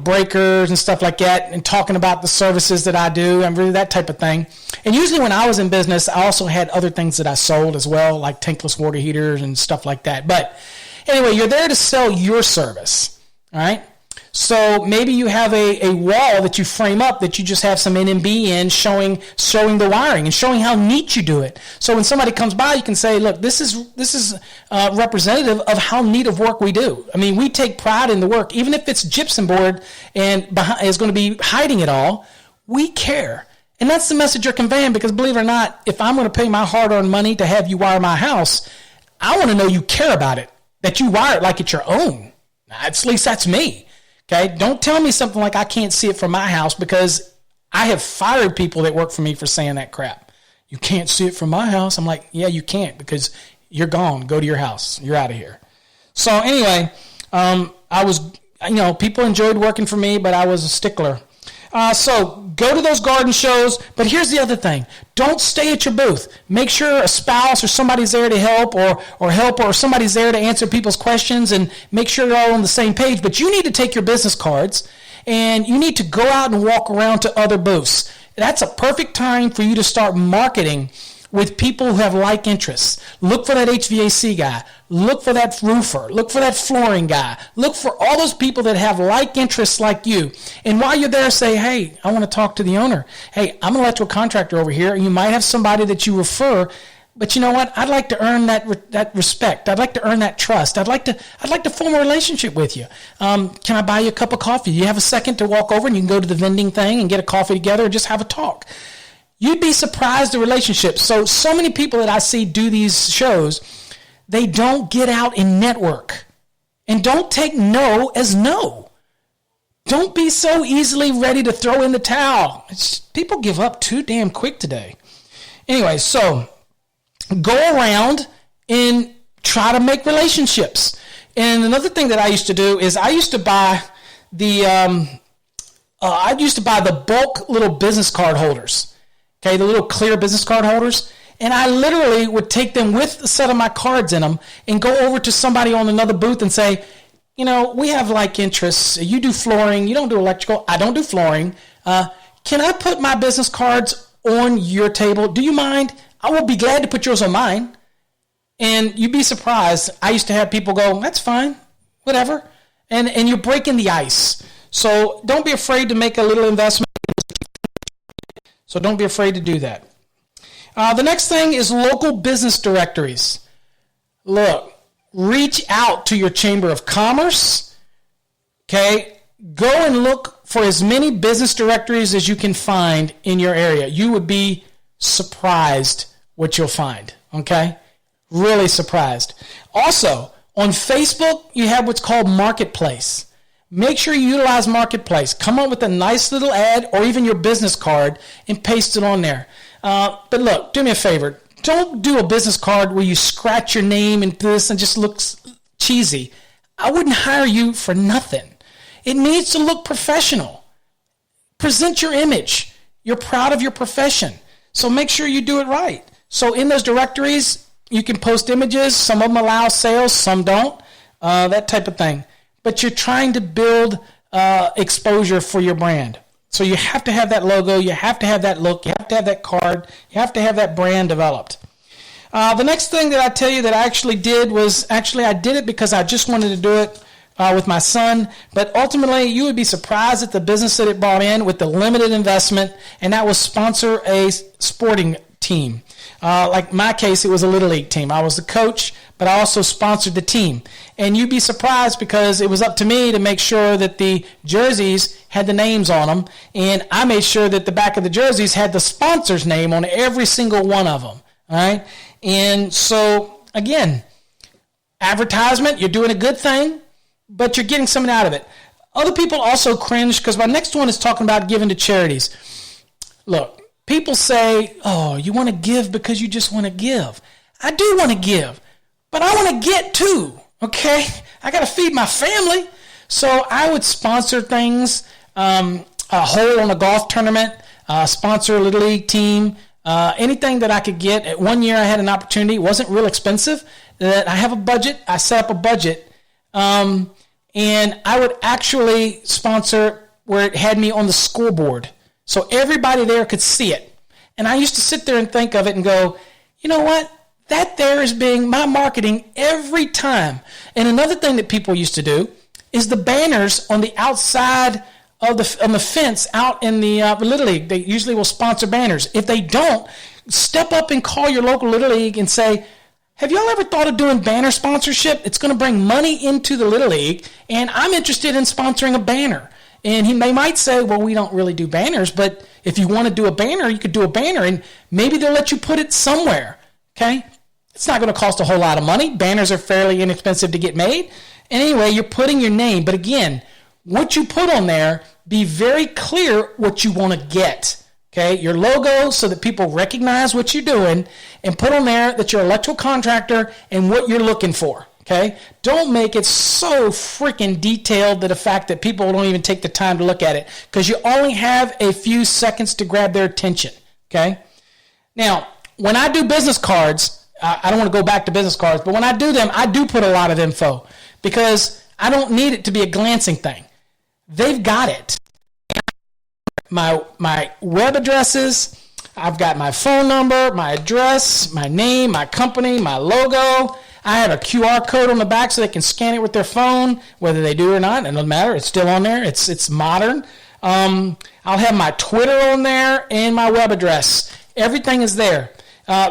breakers and stuff like that, and talking about the services that I do and really that type of thing. And usually when I was in business, I also had other things that I sold as well, like tankless water heaters and stuff like that. But anyway, you're there to sell your service, all right? So maybe you have a wall that you frame up that you just have some NMB in showing the wiring and showing how neat you do it. So when somebody comes by, you can say, look, this is representative of how neat of work we do. I mean, we take pride in the work. Even if it's gypsum board and is going to be hiding it all, we care. And that's the message you're conveying, because believe it or not, if I'm going to pay my hard-earned money to have you wire my house, I want to know you care about it, that you wire it like it's your own. At least that's me. Okay, don't tell me something like I can't see it from my house, because I have fired people that work for me for saying that crap. You can't see it from my house. I'm like, yeah, you can't, because you're gone. Go to your house. You're out of here. So anyway, I was, people enjoyed working for me, but I was a stickler. So go to those garden shows. But here's the other thing. Don't stay at your booth. Make sure a spouse or somebody's there to help or somebody's there to answer people's questions, and make sure you're all on the same page. But you need to take your business cards and you need to go out and walk around to other booths. That's a perfect time for you to start marketing with people who have like interests. Look for that HVAC guy. Look for that roofer. Look for that flooring guy. Look for all those people that have like interests like you. And while you're there, say, hey, I want to talk to the owner. Hey, I'm an electrical contractor over here. And you might have somebody that you refer, but you know what? I'd like to earn that respect. I'd like to earn that trust. I'd like to form a relationship with you. Can I buy you a cup of coffee? You have a second to walk over and you can go to the vending thing and get a coffee together or just have a talk. You'd be surprised the relationships. So many people that I see do these shows, they don't get out and network. And don't take no as no. Don't be so easily ready to throw in the towel. People give up too damn quick today. Anyway, so go around and try to make relationships. And another thing that I used to do is I used to buy the bulk little business card holders. Okay, the little clear business card holders. And I literally would take them with a set of my cards in them and go over to somebody on another booth and say, we have like interests. You do flooring. You don't do electrical. I don't do flooring. Can I put my business cards on your table? Do you mind? I will be glad to put yours on mine. And you'd be surprised. I used to have people go, that's fine, whatever. And you're breaking the ice. So don't be afraid to make a little investment. So don't be afraid to do that. The next thing is local business directories. Look, reach out to your Chamber of Commerce. Okay, go and look for as many business directories as you can find in your area. You would be surprised what you'll find. Okay, really surprised. Also, on Facebook, you have what's called Marketplace. Make sure you utilize Marketplace. Come up with a nice little ad or even your business card and paste it on there. But look, do me a favor. Don't do a business card where you scratch your name and this and just looks cheesy. I wouldn't hire you for nothing. It needs to look professional. Present your image. You're proud of your profession. So make sure you do it right. So in those directories, you can post images. Some of them allow sales, some don't. That type of thing. But you're trying to build exposure for your brand. So you have to have that logo. You have to have that look. You have to have that card. You have to have that brand developed. The next thing that I tell you that I actually did was, I did it because I just wanted to do it with my son. But ultimately, you would be surprised at the business that it brought in with the limited investment, and that was sponsor a sporting team. Like my case, it was a Little League team. I was the coach, but I also sponsored the team. And you'd be surprised because it was up to me to make sure that the jerseys had the names on them. And I made sure that the back of the jerseys had the sponsor's name on every single one of them. All right. And so, again, advertisement, you're doing a good thing, but you're getting something out of it. Other people also cringe because my next one is talking about giving to charities. Look, people say, oh, you want to give because you just want to give. I do want to give, but I want to get too. Okay, I got to feed my family. So I would sponsor things, a hole on a golf tournament, sponsor a Little League team, anything that I could get. At 1 year, I had an opportunity. It wasn't real expensive. That I have a budget. I set up a budget. And I would actually sponsor where it had me on the scoreboard. So everybody there could see it. And I used to sit there and think of it and go, you know what? That there is being my marketing every time. And another thing that people used to do is the banners on the outside of on the fence out in the Little League. They usually will sponsor banners. If they don't, step up and call your local Little League and say, have y'all ever thought of doing banner sponsorship? It's going to bring money into the Little League, and I'm interested in sponsoring a banner. And they might say, well, we don't really do banners, but if you want to do a banner, you could do a banner, and maybe they'll let you put it somewhere, okay? It's not going to cost a whole lot of money. Banners are fairly inexpensive to get made. And anyway, you're putting your name. But again, what you put on there, be very clear what you want to get. Okay, your logo so that people recognize what you're doing, and put on there that you're an electrical contractor and what you're looking for. Okay? Don't make it so freaking detailed to the fact that people don't even take the time to look at it, because you only have a few seconds to grab their attention. Okay? Now, when I do business cards, I don't want to go back to business cards, but when I do them, I do put a lot of info because I don't need it to be a glancing thing. They've got it. My web addresses, I've got my phone number, my address, my name, my company, my logo. I have a QR code on the back so they can scan it with their phone, whether they do or not. It doesn't matter. It's still on there. It's modern. I'll have my Twitter on there and my web address. Everything is there.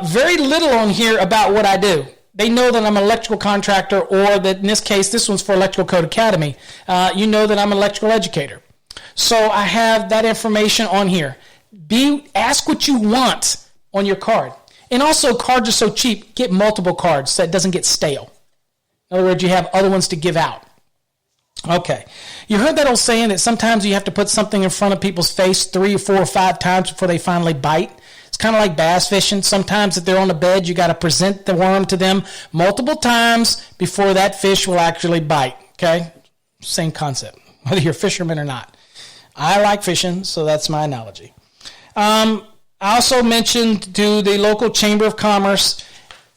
Very little on here about what I do. They know that I'm an electrical contractor, or that in this case, this one's for Electrical Code Academy. You know that I'm an electrical educator. So I have that information on here. Ask what you want on your card. And also, cards are so cheap, get multiple cards so it doesn't get stale. In other words, you have other ones to give out. Okay. You heard that old saying that sometimes you have to put something in front of people's face 3 or 4 or 5 times before they finally bite. It's kind of like bass fishing. Sometimes if they're on the bed, you got to present the worm to them multiple times before that fish will actually bite. Okay? Same concept, whether you're a fisherman or not. I like fishing, so that's my analogy. I also mentioned to the local Chamber of Commerce,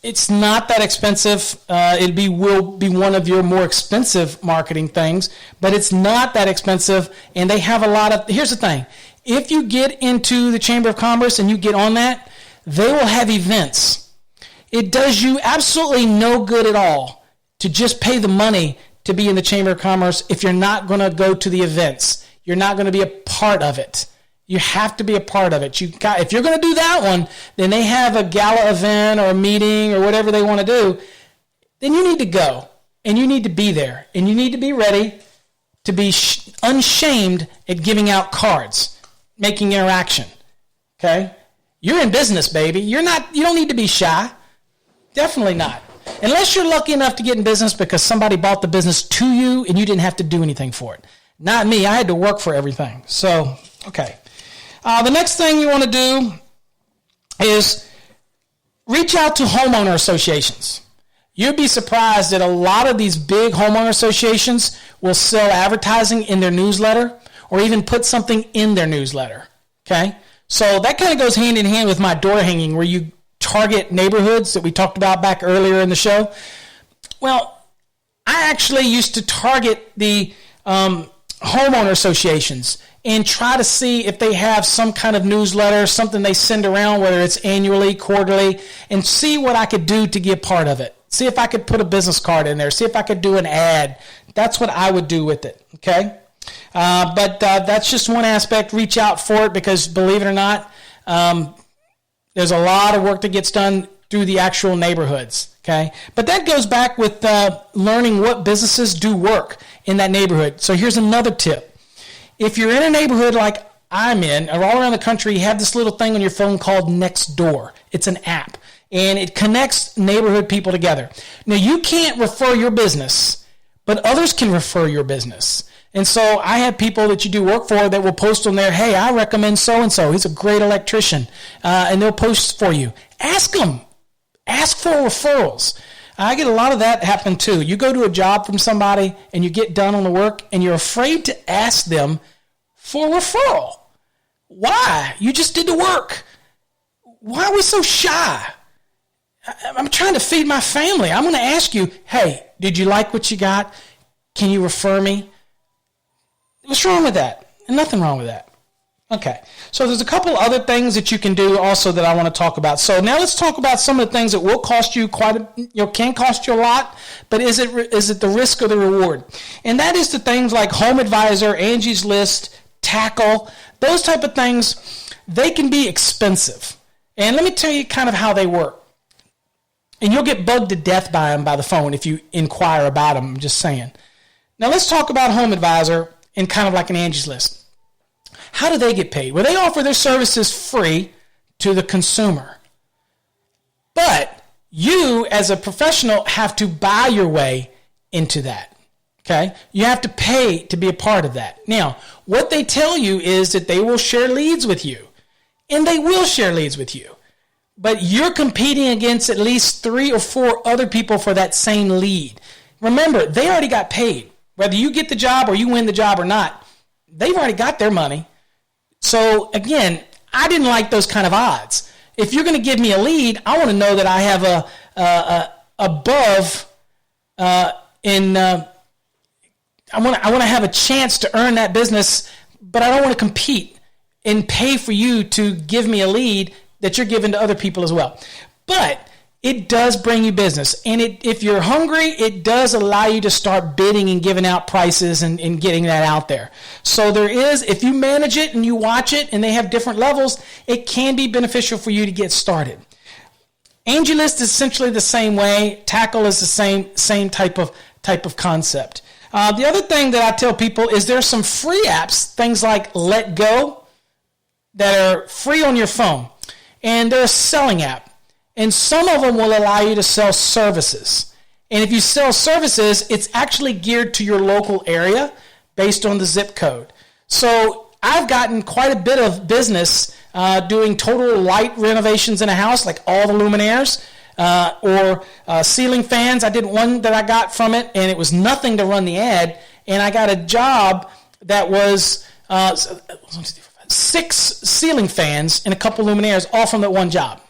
it's not that expensive. Will be one of your more expensive marketing things, but it's not that expensive, and they have a lot of, here's the thing. If you get into the Chamber of Commerce and you get on that, they will have events. It does you absolutely no good at all to just pay the money to be in the Chamber of Commerce if you're not going to go to the events. You're not going to be a part of it. You have to be a part of it. If you're going to do that one, then they have a gala event or a meeting or whatever they want to do, then you need to go, and you need to be there, and you need to be ready to be unshamed at giving out cards, making interaction. Okay? You're in business, baby. You don't need to be shy. Definitely not. Unless you're lucky enough to get in business because somebody bought the business to you and you didn't have to do anything for it. Not me. I had to work for everything. So, okay. The next thing you want to do is reach out to homeowner associations. You'd be surprised that a lot of these big homeowner associations will sell advertising in their newsletter or even put something in their newsletter. Okay? So that kind of goes hand in hand with my door hanging, where you target neighborhoods that we talked about back earlier in the show. Well, I actually used to target the homeowner associations and try to see if they have some kind of newsletter, something they send around, whether it's annually, quarterly, and see what I could do to get part of it. See if I could put a business card in there. See if I could do an ad. That's what I would do with it, okay? But that's just one aspect. Reach out for it because, believe it or not, there's a lot of work that gets done through the actual neighborhoods, okay? But that goes back with learning what businesses do work in that neighborhood. So here's another tip. If you're in a neighborhood like I'm in, or all around the country, you have this little thing on your phone called Nextdoor. It's an app, and it connects neighborhood people together. Now, you can't refer your business, but others can refer your business. And so I have people that you do work for that will post on there, hey, I recommend so-and-so. He's a great electrician. And they'll post for you. Ask them. Ask for referrals. I get a lot of that happen too. You go to a job from somebody and you get done on the work and you're afraid to ask them for a referral. Why? You just did the work. Why are we so shy? I'm trying to feed my family. I'm going to ask you, hey, did you like what you got? Can you refer me? What's wrong with that? Nothing wrong with that. Okay, so there's a couple other things that you can do also that I want to talk about. So now let's talk about some of the things that will cost you can cost you a lot, but is it the risk or the reward? And that is the things like Home Advisor, Angie's List, Tackle, those type of things. They can be expensive. And let me tell you kind of how they work. And you'll get bugged to death by them by the phone if you inquire about them, I'm just saying. Now let's talk about Home Advisor and kind of like an Angie's List. How do they get paid? Well, they offer their services free to the consumer. But you, as a professional, have to buy your way into that. Okay? You have to pay to be a part of that. Now, what they tell you is that they will share leads with you. And they will share leads with you. but you're competing against at least 3 or 4 other people for that same lead. Remember, they already got paid. Whether you get the job or you win the job or not, they've already got their money. So again, I didn't like those kind of odds. If you're going to give me a lead, I want to know that I have I want to have a chance to earn that business, but I don't want to compete and pay for you to give me a lead that you're giving to other people as well. But it does bring you business. And if you're hungry, it does allow you to start bidding and giving out prices and getting that out there. So there is, if you manage it and you watch it and they have different levels, it can be beneficial for you to get started. AngieList is essentially the same way. Tackle is the same type of concept. The other thing that I tell people is there's some free apps, things like Let Go, that are free on your phone. And they're a selling app. And some of them will allow you to sell services. And if you sell services, it's actually geared to your local area based on the zip code. So I've gotten quite a bit of business doing total light renovations in a house, like all the luminaires, or ceiling fans. I did one that I got from it, and it was nothing to run the ad. And I got a job that was 6 ceiling fans and a couple luminaires, all from that one job.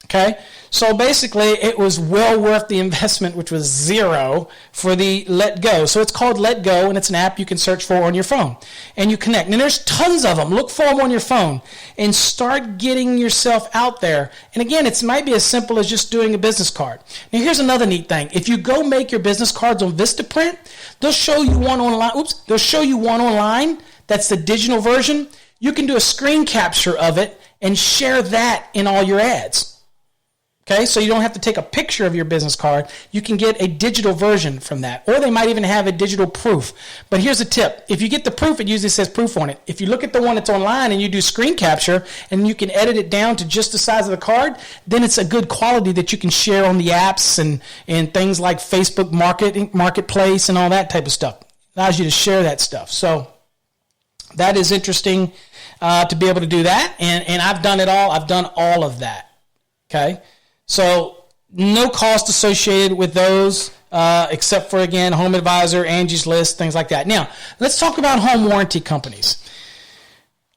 Okay, so basically it was well worth the investment, which was $0 for the Let Go. So it's called Let Go, and it's an app you can search for on your phone. And you connect. And there's tons of them. Look for them on your phone and start getting yourself out there. And again, it might be as simple as just doing a business card. Now here's another neat thing. If you go make your business cards on Vistaprint, they'll show you one online. They'll show you one online. That's the digital version. You can do a screen capture of it and share that in all your ads. Okay, so you don't have to take a picture of your business card. You can get a digital version from that. Or they might even have a digital proof. But here's a tip. If you get the proof, it usually says proof on it. If you look at the one that's online and you do screen capture and you can edit it down to just the size of the card, then it's a good quality that you can share on the apps and things like Facebook Marketplace and all that type of stuff. It allows you to share that stuff. So that is interesting to be able to do that. And I've done it all. I've done all of that. Okay. So no cost associated with those except for, again, Home Advisor, Angie's List, things like that. Now, let's talk about home warranty companies.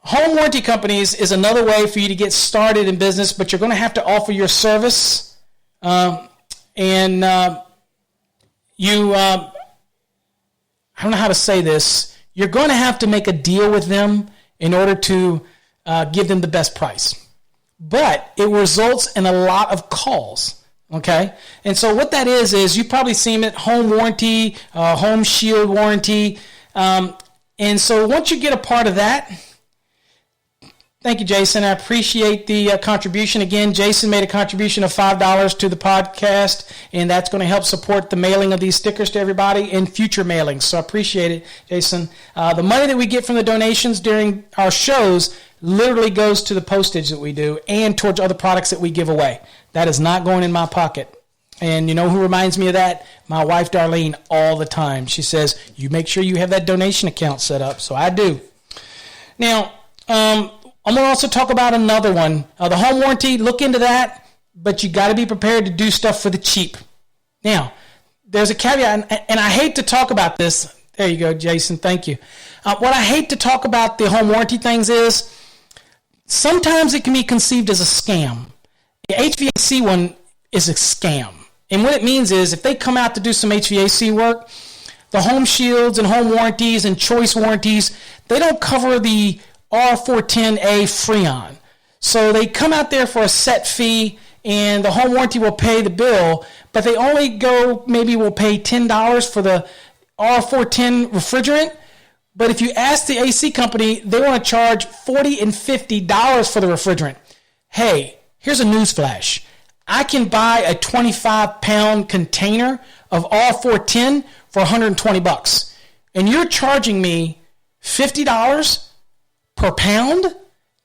Home warranty companies is another way for you to get started in business, but you're going to have to offer your service. I don't know how to say this. You're going to have to make a deal with them in order to give them the best price. But it results in a lot of calls, okay? And so what that is you've probably seen it, home warranty, home shield warranty. And so once you get a part of that, thank you, Jason. I appreciate the contribution. Again, Jason made a contribution of $5 to the podcast, and that's going to help support the mailing of these stickers to everybody and future mailings. So I appreciate it, Jason. The money that we get from the donations during our shows literally goes to the postage that we do and towards other products that we give away. That is not going in my pocket. And you know who reminds me of that? My wife, Darlene, all the time. She says, you make sure you have that donation account set up. So I do. Now, I'm going to also talk about another one. The home warranty, look into that, but you got to be prepared to do stuff for the cheap. Now, there's a caveat, and I hate to talk about this. There you go, Jason. Thank you. What I hate to talk about the home warranty things is sometimes it can be conceived as a scam. The HVAC one is a scam. And what it means is if they come out to do some HVAC work, the home shields and home warranties and choice warranties, they don't cover the R410A Freon. So they come out there for a set fee and the home warranty will pay the bill, but they only will pay $10 for the R410 refrigerant. But if you ask the AC company, they want to charge $40 and $50 for the refrigerant. Hey, here's a news flash. I can buy a 25-pound container of R410 for $120. And you're charging me $50 per pound?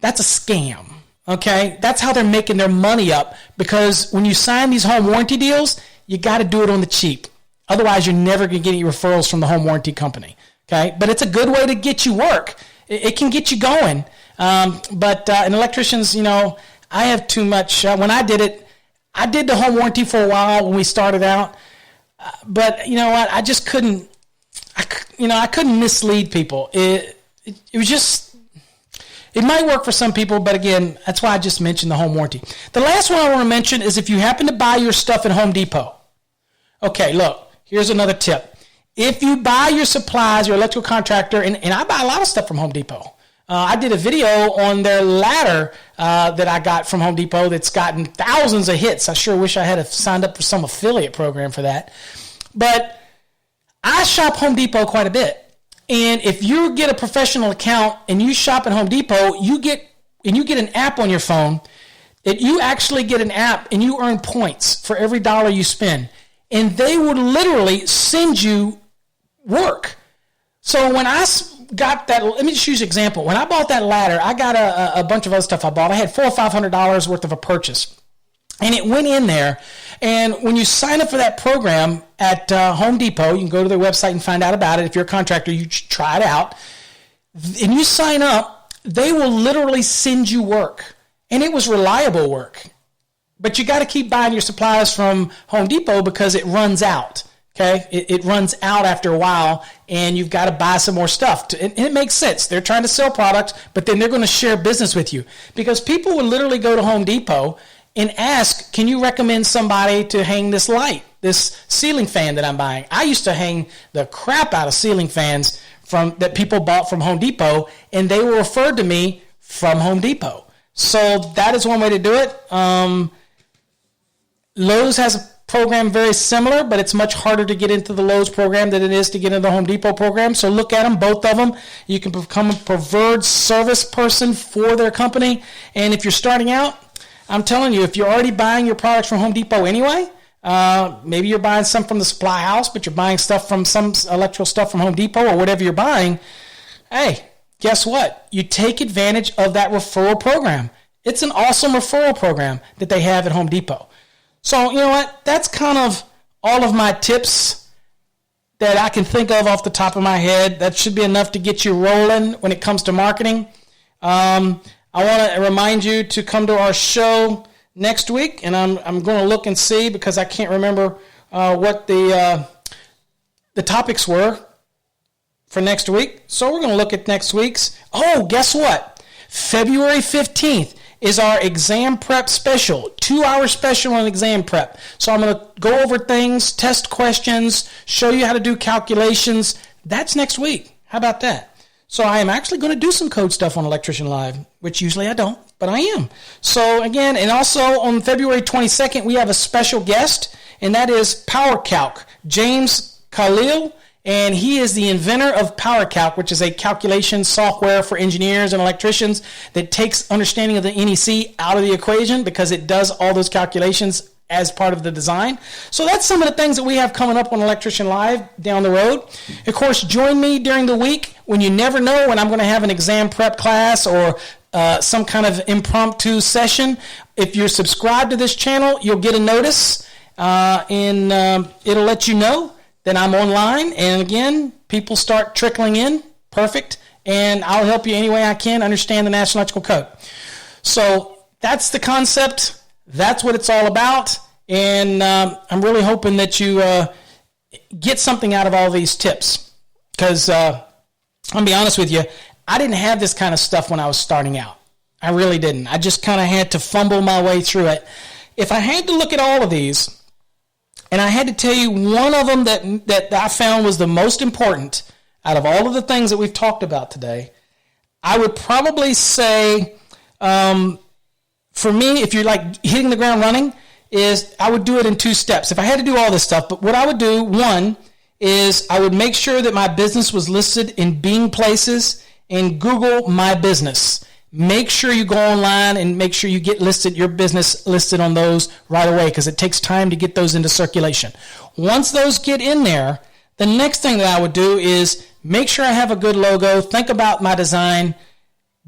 That's a scam. Okay? That's how they're making their money up, because when you sign these home warranty deals, you got to do it on the cheap. Otherwise, you're never going to get any referrals from the home warranty company. Okay, but it's a good way to get you work. It can get you going. But in electricians, I have too much. When I did it, I did the home warranty for a while when we started out. But you know what? I just couldn't, I couldn't mislead people. It was just, it might work for some people, but again, that's why I just mentioned the home warranty. The last one I want to mention is if you happen to buy your stuff at Home Depot. Okay, look, here's another tip. If you buy your supplies, your electrical contractor, and I buy a lot of stuff from Home Depot. I did a video on their ladder that I got from Home Depot that's gotten thousands of hits. I sure wish I had signed up for some affiliate program for that. But I shop Home Depot quite a bit. And if you get a professional account and you shop at Home Depot, you get an app on your phone that you actually get an app and you earn points for every dollar you spend. And they would literally send you work. So when I got that, let me just use an example. When I bought that ladder, I got a bunch of other stuff I bought. I had $400 or $500 worth of a purchase. And it went in there. And when you sign up for that program at Home Depot, you can go to their website and find out about it. If you're a contractor, you try it out. And you sign up, they will literally send you work. And it was reliable work. But you got to keep buying your supplies from Home Depot because it runs out. Okay, it runs out after a while, and you've got to buy some more stuff. And it makes sense. They're trying to sell products, but then they're going to share business with you. Because people would literally go to Home Depot and ask, can you recommend somebody to hang this light, this ceiling fan that I'm buying? I used to hang the crap out of ceiling fans that people bought from Home Depot, and they were referred to me from Home Depot. So that is one way to do it. Lowe's has a program very similar, but it's much harder to get into the Lowe's program than it is to get into the Home Depot program. So look at them, both of them. You can become a preferred service person for their company. And if you're starting out, I'm telling you, if you're already buying your products from Home Depot anyway, maybe you're buying some from the supply house, but you're buying stuff from some electrical stuff from Home Depot or whatever you're buying, hey, guess what? You take advantage of that referral program. It's an awesome referral program that they have at Home Depot. So, you know what? That's kind of all of my tips that I can think of off the top of my head. That should be enough to get you rolling when it comes to marketing. I want to remind you to come to our show next week, and I'm going to look and see because I can't remember what the topics were for next week. So we're going to look at next week's. Oh, guess what? February 15th. Is our exam prep special, 2-hour special on exam prep. So I'm going to go over things, test questions, show you how to do calculations. That's next week. How about that? So I am actually going to do some code stuff on Electrician Live, which usually I don't, but I am. So again, and also on February 22nd, we have a special guest, and that is PowerCalc, James Khalil. And he is the inventor of PowerCalc, which is a calculation software for engineers and electricians that takes understanding of the NEC out of the equation because it does all those calculations as part of the design. So that's some of the things that we have coming up on Electrician Live down the road. Of course, join me during the week when you never know when I'm going to have an exam prep class or some kind of impromptu session. If you're subscribed to this channel, you'll get a notice and it'll let you know that I'm online, and again, people start trickling in. Perfect. And I'll help you any way I can understand the National Electrical Code. So that's the concept. That's what it's all about. And I'm really hoping that you get something out of all these tips. Because I'll be honest with you, I didn't have this kind of stuff when I was starting out. I really didn't. I just kind of had to fumble my way through it. If I had to look at all of these, and I had to tell you one of them that I found was the most important out of all of the things that we've talked about today, I would probably say, for me, if you're like hitting the ground running, is I would do it in 2 steps. If I had to do all this stuff, but what I would do, one, is I would make sure that my business was listed in Bing Places and Google My Business. Make sure you go online and make sure you get your business listed on those right away because it takes time to get those into circulation. Once those get in there, the next thing that I would do is make sure I have a good logo, think about my design,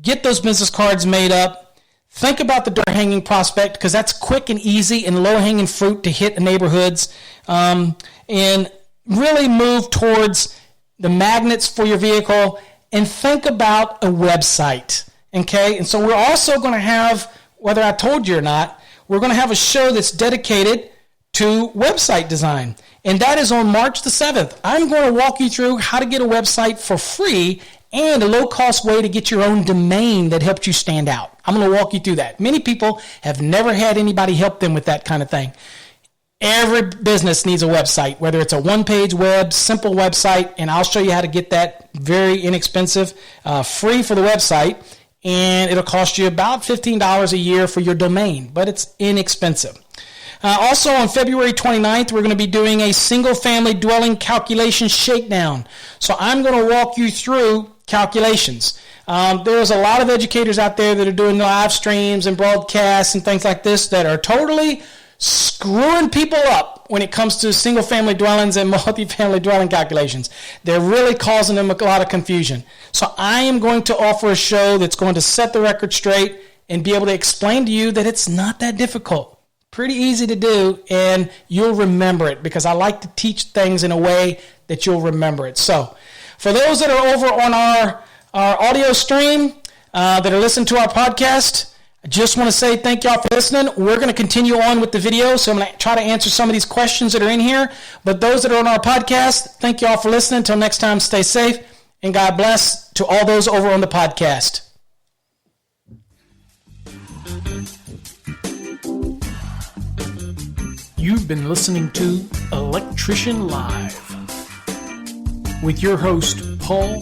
get those business cards made up, think about the door hanging prospect because that's quick and easy and low-hanging fruit to hit the neighborhoods, and really move towards the magnets for your vehicle and think about a website. Okay, and so we're also going to have whether I told you or not, we're going to have a show that's dedicated to website design. And that is on March the 7th. I'm going to walk you through how to get a website for free and a low-cost way to get your own domain that helps you stand out. I'm going to walk you through that. Many people have never had anybody help them with that kind of thing. Every business needs a website, whether it's a one-page web, simple website, and I'll show you how to get that very inexpensive, free for the website, and it'll cost you about $15 a year for your domain, but it's inexpensive. Also on February 29th, we're going to be doing a single-family dwelling calculation shakedown. So I'm going to walk you through calculations. There's a lot of educators out there that are doing live streams and broadcasts and things like this that are totally screwing people up when it comes to single-family dwellings and multi-family dwelling calculations. They're really causing them a lot of confusion. So I am going to offer a show that's going to set the record straight and be able to explain to you that it's not that difficult. Pretty easy to do, and you'll remember it because I like to teach things in a way that you'll remember it. So for those that are over on our audio stream that are listening to our podcast, I just want to say thank y'all for listening. We're going to continue on with the video, so I'm going to try to answer some of these questions that are in here. But those that are on our podcast, thank y'all for listening. Until next time, stay safe, and God bless to all those over on the podcast. You've been listening to Electrician Live with your host, Paul